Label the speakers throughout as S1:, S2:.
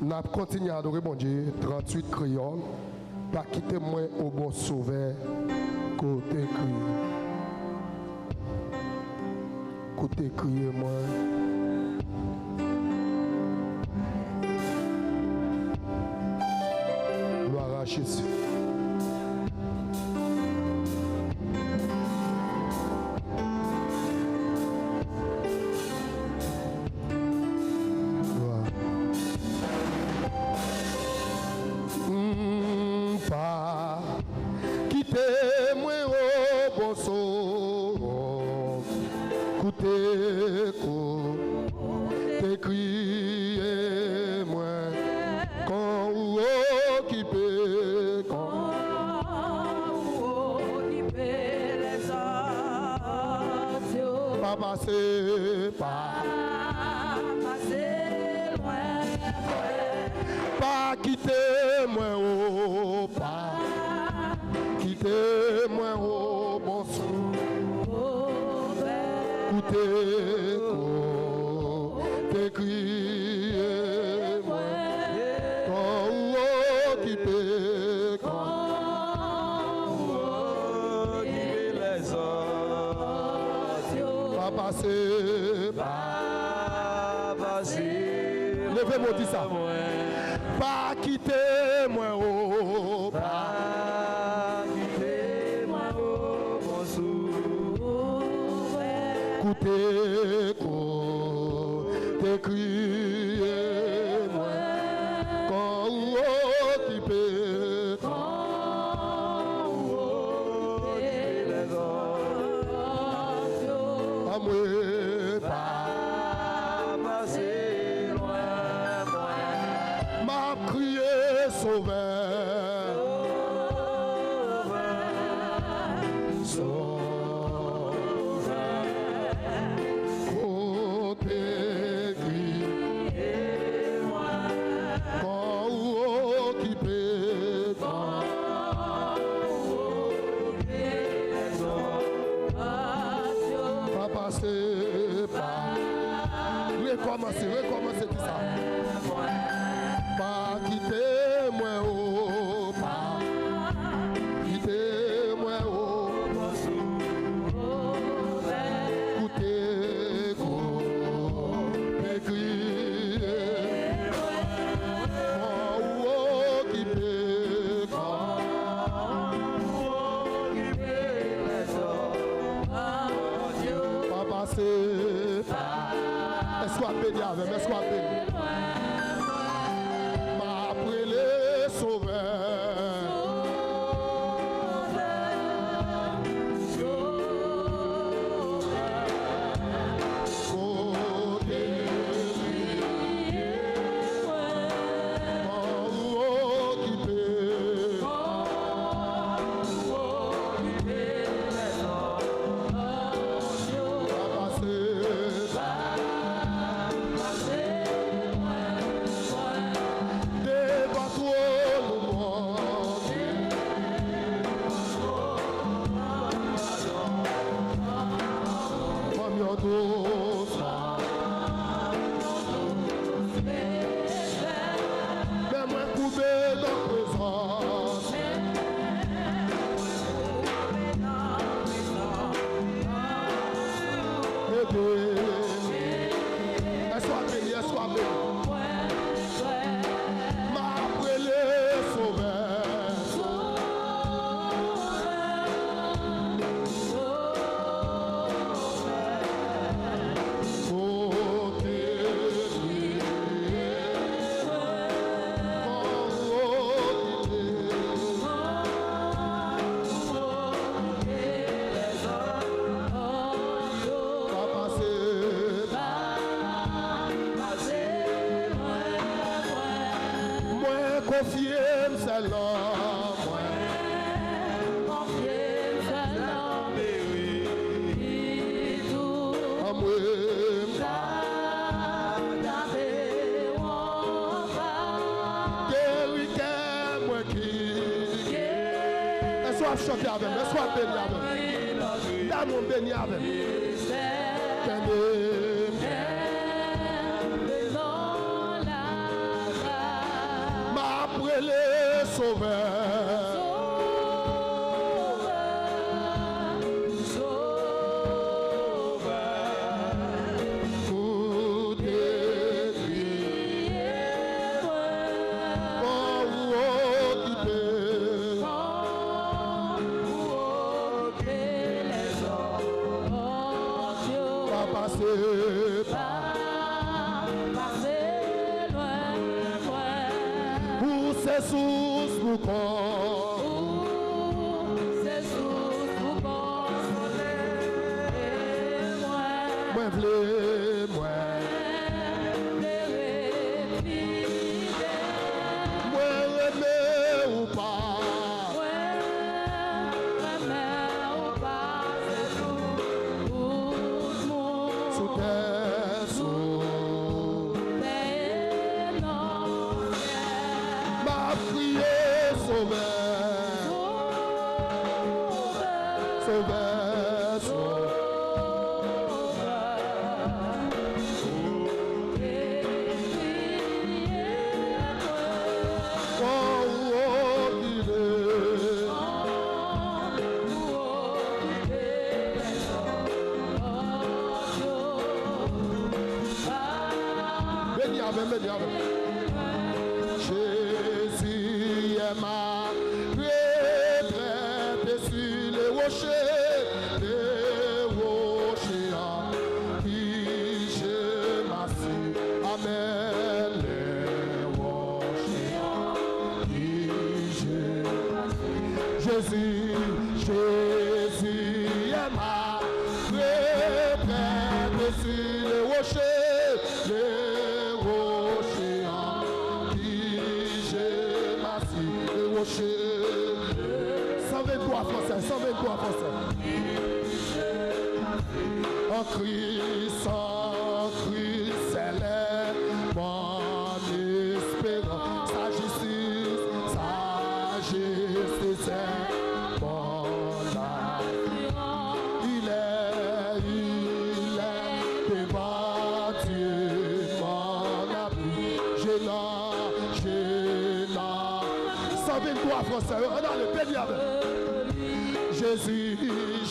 S1: N'a continué à adorer mon Dieu, 38 créoles, pas quitter moi au bon sauveur, côté crié. Côté crié moi. Gloire à Jésus. Pas quittez-moi au bon sauveur, écoutez, criez-moi quand vous occupez, quand vous occupez les actions, pas passer, pas loin, pas quittez-moi au pas, quittez-moi au bon sauveur, écoutez, criez-moi quand vous occupez, quand vous occupez les actions, pas passer, pas passer. Levez-moi, dis ça. Pas quitter-moi au pas quitter-moi au bon sauveur, écoutez, criez-moi quand vous occupez, quand vous occupez les actions, à moi pas passer loin, m'a crié sauveur, sauveur, côté criez-moi quand vous occupez, quand vous occupez les occasions, pas passer, pas recommencer tout ça. Pas quitter-moi au pas, quittez-moi au bon sauveur, écoutez, criez, quand vous occupez, quand vous occupez les occasions, pas passer, est-ce qu'on a béni avec, est-ce qu'on a béni? Chanter avec moi, sois béni avec moi. Dame mon béni avec moi. appelé sauveur.
S2: Jesus vous consoler, moi vle moi aimer ou pas, sous terre sous ma prière sauveur, sauveur, sauveur. Jésus est ma retraite sur les rochers, qui je m'assieds. Amen, les rochers, qui je m'assieds. Jésus est ma retraite sur les rochers, les rochers. 123 français, 123 français. En Christ, c'est mon espérance. Sa justice, c'est mon assurance. Il est devant Dieu, mon abri. Je n'en 123 français, on a le béni avec. Jésus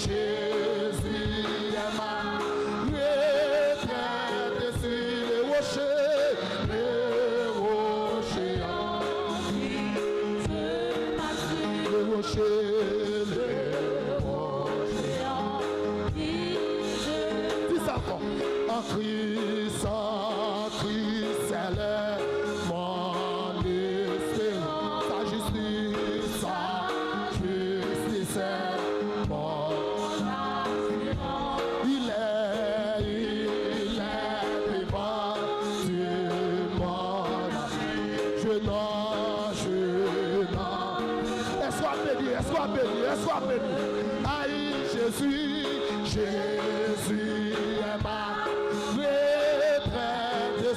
S2: est ma retraite sur les rochers, les rochers. Dis ça encore. En Christ, c'est mon espérance. Sa justice, c'est mon assurance. Il est devant Dieu, mon ami. Je n'en. Sois béni, sois béni, sois béni. Aïe, Jésus est ma retraite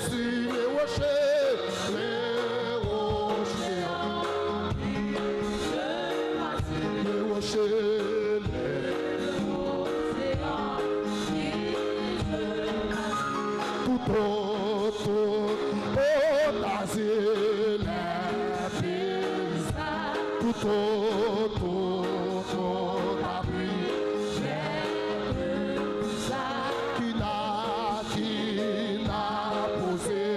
S2: sur les rochers, les rochers. Les rochers, tout asile tout abri qui n'a posé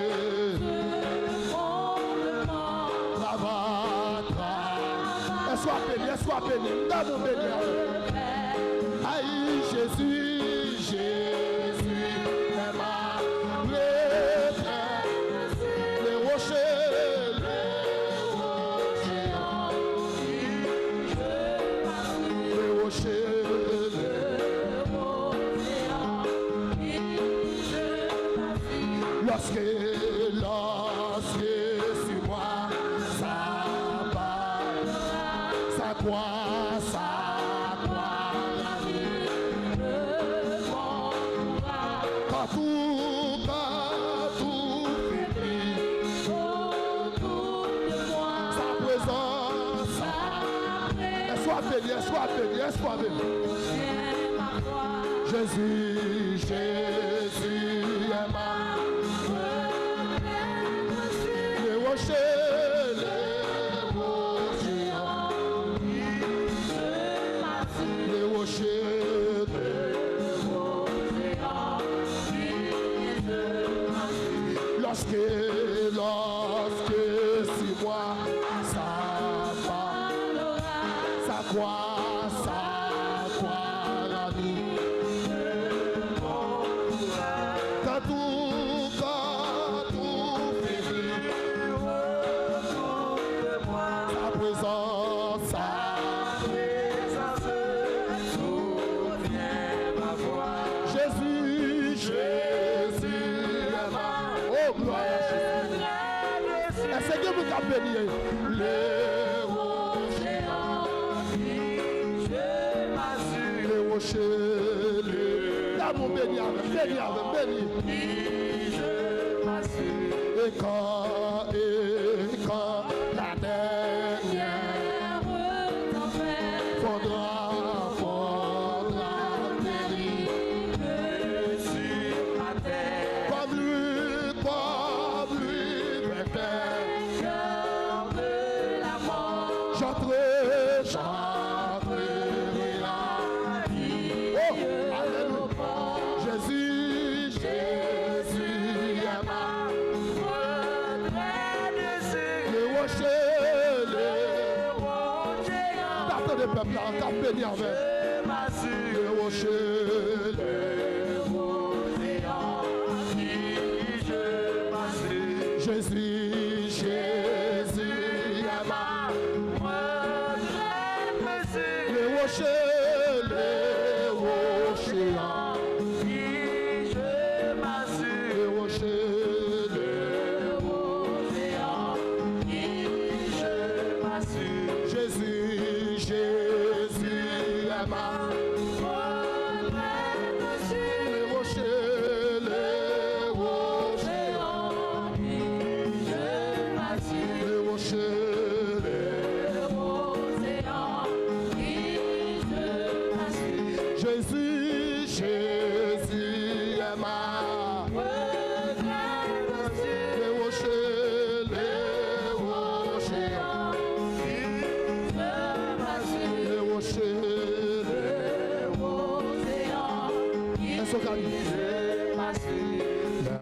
S2: la vatra. Sois béni, donne mon béni. Aïe, Jésus est ma retraite, les rochers, lorsque sur moi ça parlera, ça croit la vie, partout sa présence, sois béni. Jésus est ma les rochers,
S1: présence,
S2: soutient ma voix.
S1: Jésus, Jésus, oh gloire à Jésus. Est-ce que vous avez béni? Les rochers, là mon béni avec, béni avec, béni. Et quand la dernière faudra périr
S2: sur ma terre,
S1: comme lui, préfère.
S2: cœur de la mort,
S1: J'entrerai
S2: la vie.
S1: oh, alléluia. Jésus, Jésus,
S2: Ma retraite de
S1: les rochers, les Partez des peuples là, t'as béni avec. Les rochers, Jésus, Jésus, les rochers, les rochers, Jésus, Jésus, les rochers, Jésus, Jésus, les rochers,